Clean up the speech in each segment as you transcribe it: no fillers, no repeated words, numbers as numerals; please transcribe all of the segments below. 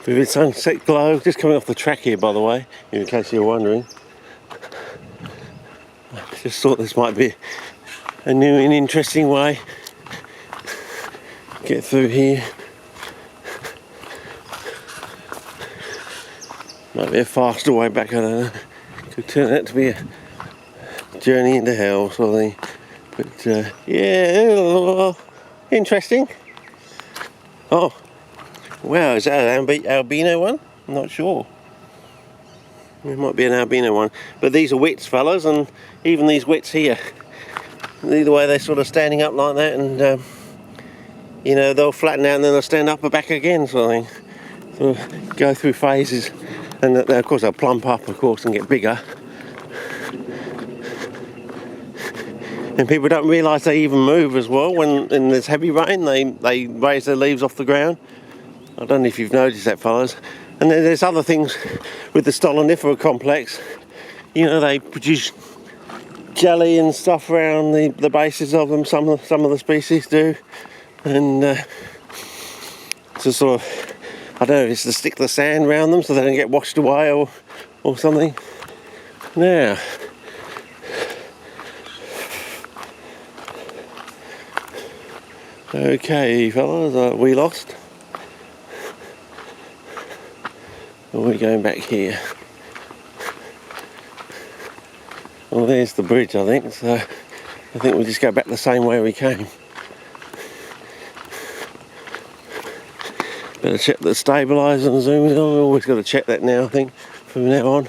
Vivid sunset glow, just coming off the track here, by the way, in case you're wondering. I just thought this might be a new and interesting way to get through here. Might be a faster way back, I don't know. Could turn out to be a journey into hell sort of thing. But yeah, interesting. Oh, wow, is that an albino one? I'm not sure. It might be an albino one. But these are wits, fellas, and even these wits here, the way they're sort of standing up like that, and you know, they'll flatten out and then they'll stand up and back again sort of thing. So go through phases, and of course they'll plump up, of course, and get bigger. And people don't realise they even move as well. When there's heavy rain, they raise their leaves off the ground. I don't know if you've noticed that, fellas. And then there's other things with the stolonifera complex. You know, they produce jelly and stuff around the bases of them. Some of the species do. And to sort of, I don't know if it's to stick the sand around them so they don't get washed away or something. Now, okay, fellas, are we lost? Or are we going back here? Well, there's the bridge, I think, so I think we'll just go back the same way we came. Better check the stabiliser and zoom in on. We've always got to check that now, I think, from now on.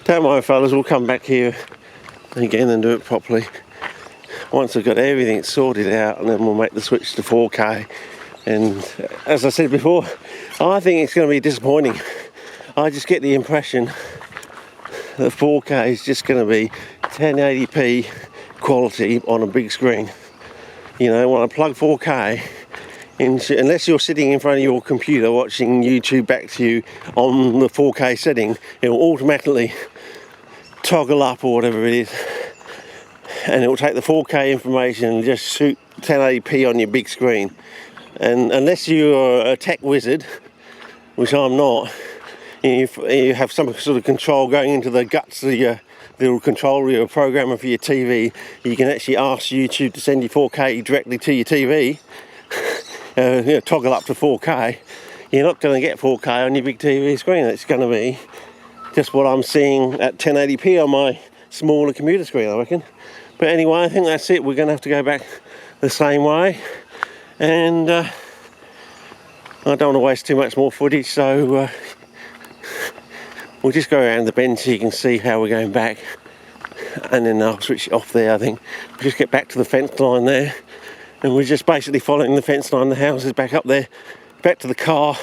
Don't mind, fellas, we'll come back here again and do it properly. Once I've got everything sorted out, and then we'll make the switch to 4K. And as I said before, I think it's going to be disappointing. I just get the impression that 4K is just going to be 1080p quality on a big screen. You know, when I plug 4K into, unless you're sitting in front of your computer watching YouTube back to you on the 4K setting, it will automatically toggle up or whatever it is, and it will take the 4K information and just shoot 1080p on your big screen. And unless you're a tech wizard, which I'm not, you have some sort of control going into the guts of your little controller, your programmer for your TV, you can actually ask YouTube to send you 4K directly to your TV, you know, toggle up to 4K. You're not going to get 4K on your big TV screen. It's going to be just what I'm seeing at 1080p on my smaller computer screen, I reckon. But anyway, I think that's it. We're going to have to go back the same way. And I don't want to waste too much more footage, so we'll just go around the bend so you can see how we're going back, and then I'll switch it off there. I think we'll just get back to the fence line there, and we're just basically following the fence line, the houses back up there, back to the car.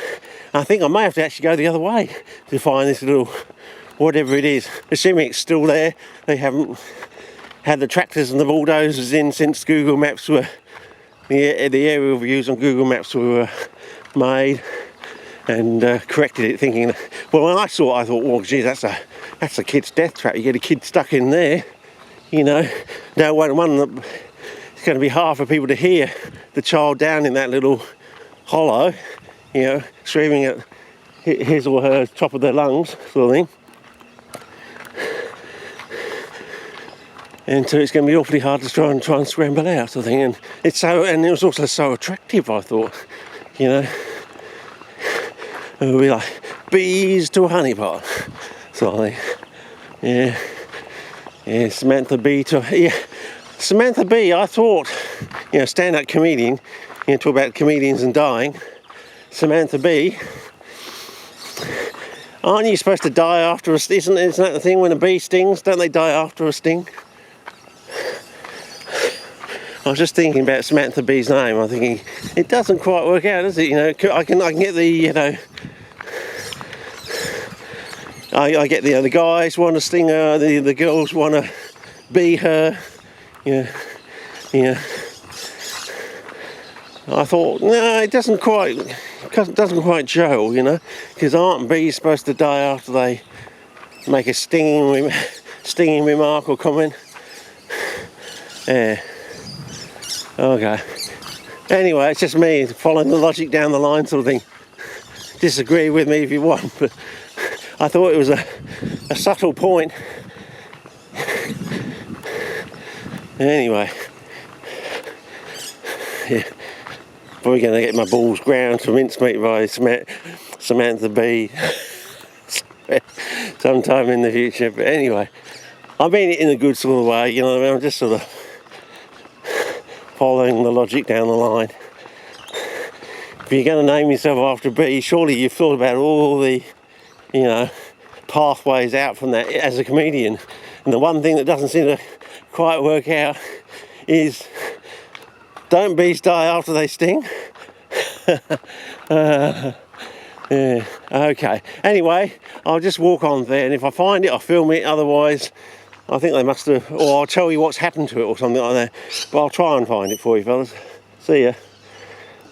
I think I may have to actually go the other way to find this little whatever it is, assuming it's still there. They haven't had the tractors and the bulldozers in since Google Maps were, the aerial views on Google Maps were made, and corrected it, thinking, well, when I saw it, I thought, well, gee, that's a kid's death trap. You get a kid stuck in there, you know. Now, one that it's going to be hard for people to hear the child down in that little hollow, you know, screaming at his or her top of their lungs, sort of thing. And so it's going to be awfully hard to try and scramble out, sort of thing. And it was also so attractive, I thought, you know. It would be like bees to a honeypot, sort of thing. Yeah, Samantha Bee to, yeah, Samantha Bee. I thought, you know, stand-up comedian, you know, talk about comedians and dying. Samantha Bee. Aren't you supposed to die after a sting? Isn't that the thing when a bee stings? Don't they die after a sting? I was just thinking about Samantha Bee's name. I'm thinking it doesn't quite work out, does it? You know, I can get the, you know, I get the guys want to sting her, the girls want to bee her. Yeah. I thought, no, it doesn't quite gel, you know, because aren't bees supposed to die after they make a stinging remark or comment? Yeah. Okay. Anyway, it's just me following the logic down the line sort of thing. Disagree with me if you want, but I thought it was a subtle point. Anyway, yeah, probably going to get my balls ground for mincemeat by Samantha B sometime in the future. But anyway, I mean it in a good sort of way, you know what I mean? I'm just sort of following the logic down the line. If you're going to name yourself after B, surely you've thought about all the, you know, pathways out from that as a comedian. And the one thing that doesn't seem to quite work out is, don't bees die after they sting? Yeah, okay. Anyway, I'll just walk on there, and if I find it, I'll film it. Otherwise, I think they must have, or I'll tell you what's happened to it or something like that. But I'll try and find it for you, fellas. See ya.